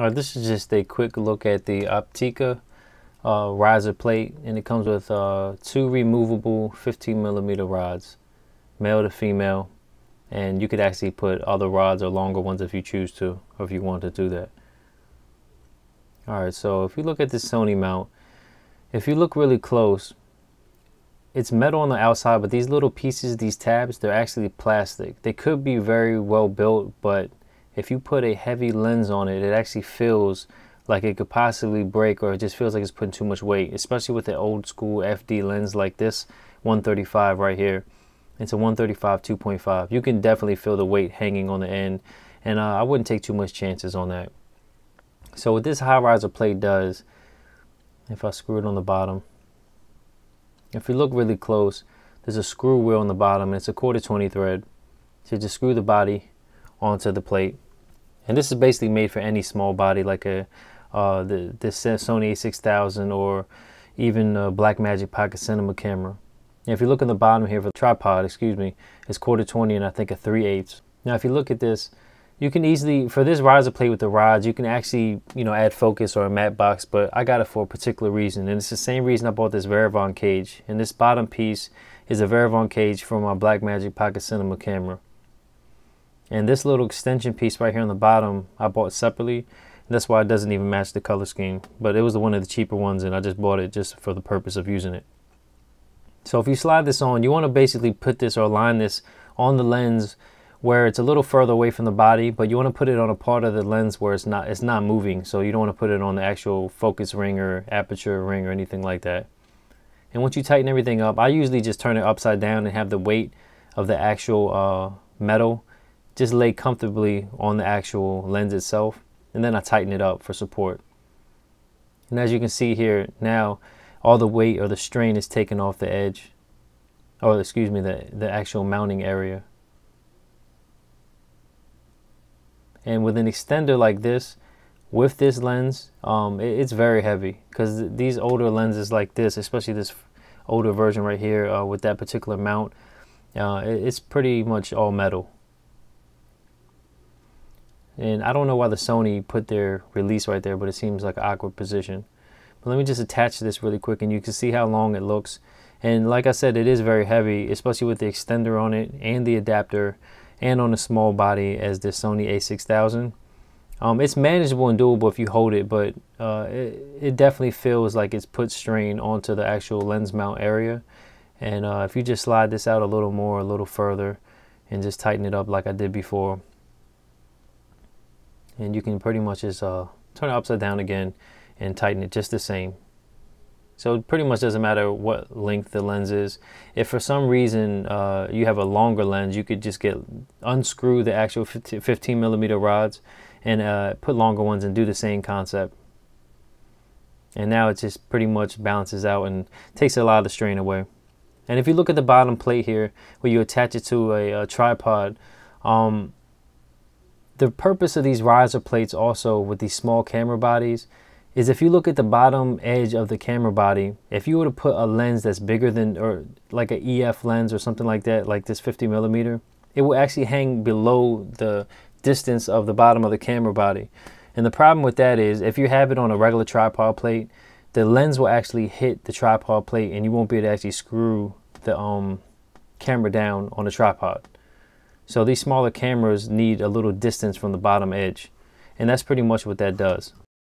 Alright, this is just a quick look at the Optica riser plate, and it comes with two removable 15mm rods, male to female, and you could actually put other rods or longer ones if you choose to, or if you want to do that. Alright, so if you look at this Sony mount, if you look really close, it's metal on the outside, but these little pieces, these tabs, they're actually plastic. They could be very well built, but if you put a heavy lens on it, it actually feels like it could possibly break, or it just feels like it's putting too much weight, especially with the old school FD lens like this 135 right here. It's a 135 2.5. You can definitely feel the weight hanging on the end, and I wouldn't take too much chances on that. So what this high riser plate does, if I screw it on the bottom, if you look really close, there's a screw wheel on the bottom, and it's a 1/4 thread. So you just screw the body onto the plate, and this is basically made for any small body, like the Sony A6000 or even a BlackMagic pocket cinema camera. And if you look on the bottom here for the tripod, excuse me, it's 1/4 and I think a 3/8. Now if you look at this, you can easily, for this riser plate with the rods, you can actually, add focus or a matte box, but I got it for a particular reason, and it's the same reason I bought this Varavon cage. And this bottom piece is a Varavon cage from my BlackMagic pocket cinema camera. And this little extension piece right here on the bottom, I bought separately. And that's why it doesn't even match the color scheme. But it was one of the cheaper ones, and I just bought it just for the purpose of using it. So if you slide this on, you want to basically put this or align this on the lens where it's a little further away from the body, but you want to put it on a part of the lens where it's not moving. So you don't want to put it on the actual focus ring or aperture ring or anything like that. And once you tighten everything up, I usually just turn it upside down and have the weight of the actual metal just lay comfortably on the actual lens itself, and then I tighten it up for support. And as you can see here now, all the weight or the strain is taken off the edge, or excuse me, the actual mounting area. And with an extender like this, with this lens, it's very heavy, because these older lenses like this, especially this older version right here with that particular mount, it's pretty much all metal. And I don't know why the Sony put their release right there, but it seems like an awkward position. But let me just attach this really quick, and you can see how long it looks. And like I said, it is very heavy, especially with the extender on it and the adapter, and on a small body as the Sony A6000. It's manageable and doable if you hold it, but it definitely feels like it's put strain onto the actual lens mount area. And if you just slide this out a little more, a little further, and just tighten it up like I did before, and you can pretty much just turn it upside down again and tighten it just the same. So it pretty much doesn't matter what length the lens is. If for some reason you have a longer lens, you could just unscrew the actual 15mm rods and put longer ones and do the same concept. And now it just pretty much balances out and takes a lot of the strain away. And if you look at the bottom plate here, where you attach it to a tripod, the purpose of these riser plates also with these small camera bodies is, if you look at the bottom edge of the camera body, if you were to put a lens that's bigger than, or like an EF lens or something like that, like this 50mm, it will actually hang below the distance of the bottom of the camera body. And the problem with that is, if you have it on a regular tripod plate, the lens will actually hit the tripod plate, and you won't be able to actually screw the camera down on the tripod. So these smaller cameras need a little distance from the bottom edge, and that's pretty much what that does.